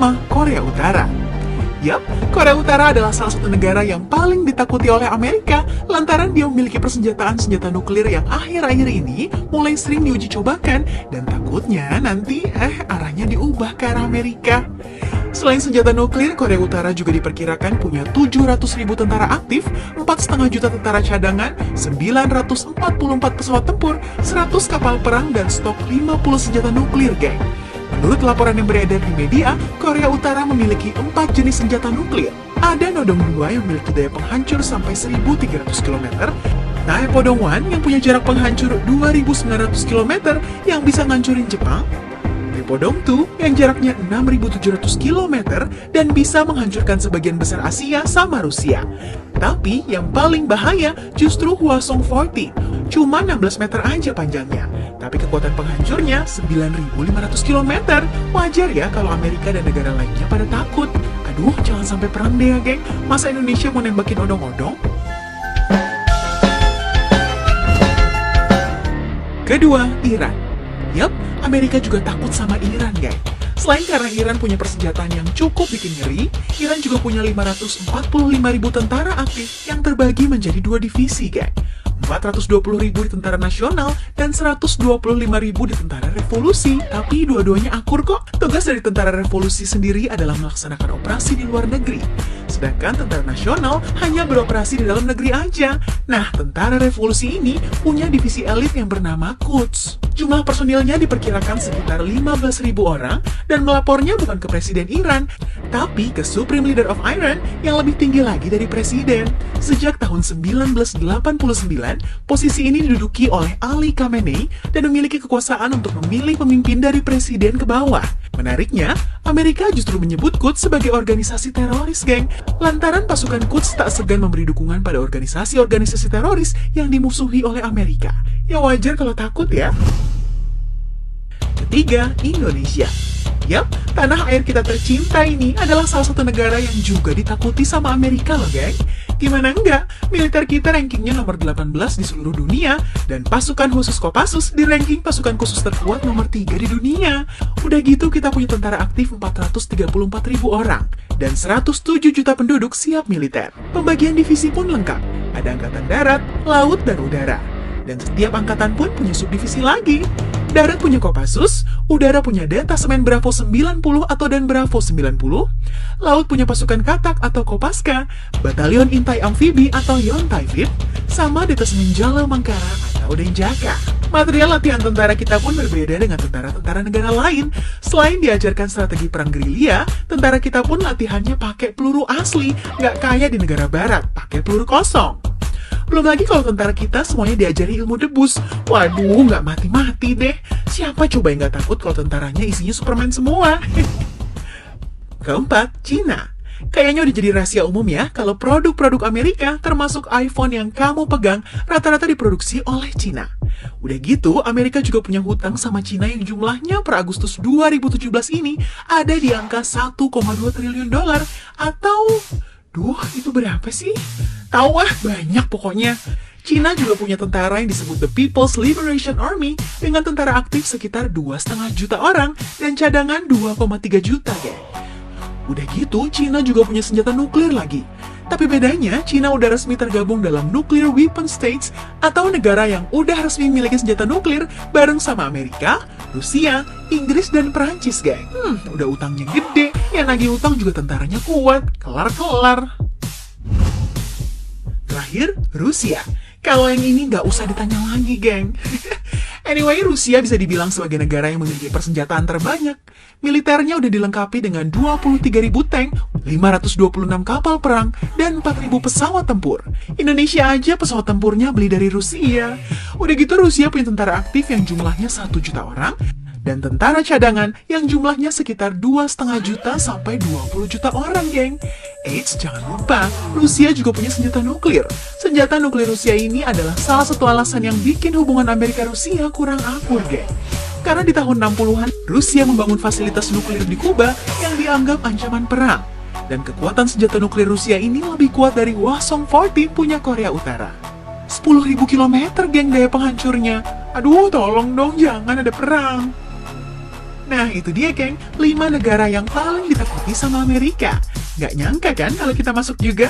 pertama, Korea Utara. Yap, Korea Utara adalah salah satu negara yang paling ditakuti oleh Amerika lantaran dia memiliki persenjataan senjata nuklir yang akhir-akhir ini mulai sering diuji cobakan dan takutnya nanti arahnya diubah ke arah Amerika. Selain senjata nuklir, Korea Utara juga diperkirakan punya 700.000 tentara aktif, 4,5 juta tentara cadangan, 944 pesawat tempur, 100 kapal perang, dan stok 50 senjata nuklir, geng. Menurut laporan yang beredar di media, Korea Utara memiliki 4 jenis senjata nuklir. Ada Nodong 2 yang memiliki daya penghancur sampai 1.300 km, Taepodong 1 yang punya jarak penghancur 2.900 km yang bisa ngancurin Jepang, Taepodong 2 yang jaraknya 6.700 km dan bisa menghancurkan sebagian besar Asia sama Rusia. Tapi yang paling bahaya justru Hwasong 14, cuma 16 meter aja panjangnya. Tapi kekuatan penghancurnya 9.500 km. Wajar ya kalau Amerika dan negara lainnya pada takut. Aduh, jangan sampai perang deh ya, geng. Masa Indonesia mau nembakin odong-odong? Kedua, Iran. Yap, Amerika juga takut sama Iran, guys. Selain karena Iran punya persenjataan yang cukup bikin ngeri, Iran juga punya 545.000 tentara aktif yang terbagi menjadi 2 divisi, guys. 420.000 di tentara nasional dan 125.000 di tentara revolusi. Tapi dua-duanya akur kok. Tugas dari tentara revolusi sendiri adalah melaksanakan operasi di luar negeri. Sedangkan tentara nasional hanya beroperasi di dalam negeri aja. Nah, tentara revolusi ini punya divisi elit yang bernama Quds. Jumlah personilnya diperkirakan sekitar 15.000 orang dan melapornya bukan ke Presiden Iran, tapi ke Supreme Leader of Iran yang lebih tinggi lagi dari Presiden. Sejak tahun 1989, posisi ini diduduki oleh Ali Khamenei dan memiliki kekuasaan untuk memilih pemimpin dari Presiden ke bawah. Menariknya, Amerika justru menyebut Quds sebagai organisasi teroris, geng. Lantaran pasukan Quds tak segan memberi dukungan pada organisasi-organisasi teroris yang dimusuhi oleh Amerika. Ya wajar kalau takut ya. Ketiga, Indonesia. Yap, tanah air kita tercinta ini adalah salah satu negara yang juga ditakuti sama Amerika loh, geng. Gimana enggak? Militer kita rankingnya nomor 18 di seluruh dunia, dan pasukan khusus Kopassus di ranking pasukan khusus terkuat nomor 3 di dunia. Udah gitu kita punya tentara aktif 434.000 orang, dan 107 juta penduduk siap militer. Pembagian divisi pun lengkap, ada angkatan darat, laut, dan udara. Dan setiap angkatan pun punya subdivisi lagi. Darat punya Kopassus, udara punya Detasemen Bravo 90 atau Dan Bravo 90, laut punya pasukan Katak atau Kopaska, Batalion Intai Amfibi atau Yontaifib, sama Detasemen Jala Mangkara atau Denjaka. Material latihan tentara kita pun berbeda dengan tentara-tentara negara lain. Selain diajarkan strategi perang gerilya, tentara kita pun latihannya pakai peluru asli, nggak kayak di negara barat, pakai peluru kosong. Belum lagi kalau tentara kita semuanya diajari ilmu debus. Waduh, nggak mati-mati deh. Siapa coba yang nggak takut kalau tentaranya isinya Superman semua? Keempat, Cina. Kayaknya udah jadi rahasia umum ya, kalau produk-produk Amerika, termasuk iPhone yang kamu pegang, rata-rata diproduksi oleh Cina. Udah gitu, Amerika juga punya hutang sama Cina yang jumlahnya per Agustus 2017 ini ada di angka 1,2 triliun dolar, atau... Duh, itu berapa sih? Tahu banyak pokoknya. Cina juga punya tentara yang disebut The People's Liberation Army dengan tentara aktif sekitar 2,5 juta orang dan cadangan 2,3 juta, ya. Udah gitu, Cina juga punya senjata nuklir lagi. Tapi bedanya, Cina udah resmi tergabung dalam Nuclear Weapon States atau negara yang udah resmi memiliki senjata nuklir bareng sama Amerika, Rusia, Inggris, dan Perancis, geng. Udah utangnya gede, yang nagih utang juga tentaranya kuat, kelar-kelar. Terakhir, Rusia. Kalau yang ini nggak usah ditanya lagi, geng. Anyway, Rusia bisa dibilang sebagai negara yang memiliki persenjataan terbanyak. Militernya udah dilengkapi dengan 23.000 tank, 526 kapal perang, dan 4.000 pesawat tempur. Indonesia aja pesawat tempurnya beli dari Rusia. Udah gitu Rusia punya tentara aktif yang jumlahnya 1 juta orang, dan tentara cadangan yang jumlahnya sekitar 2,5 juta sampai 20 juta orang, geng. Eits, jangan lupa, Rusia juga punya senjata nuklir. Senjata nuklir Rusia ini adalah salah satu alasan yang bikin hubungan Amerika-Rusia kurang akur, geng. Karena di tahun 60-an, Rusia membangun fasilitas nuklir di Kuba yang dianggap ancaman perang. Dan kekuatan senjata nuklir Rusia ini lebih kuat dari Hwasong 14 punya Korea Utara. 10.000 km, geng, daya penghancurnya. Aduh, tolong dong, jangan ada perang. Nah, itu dia, geng. 5 negara yang paling ditakuti sama Amerika. Nggak nyangka kan kalau kita masuk juga?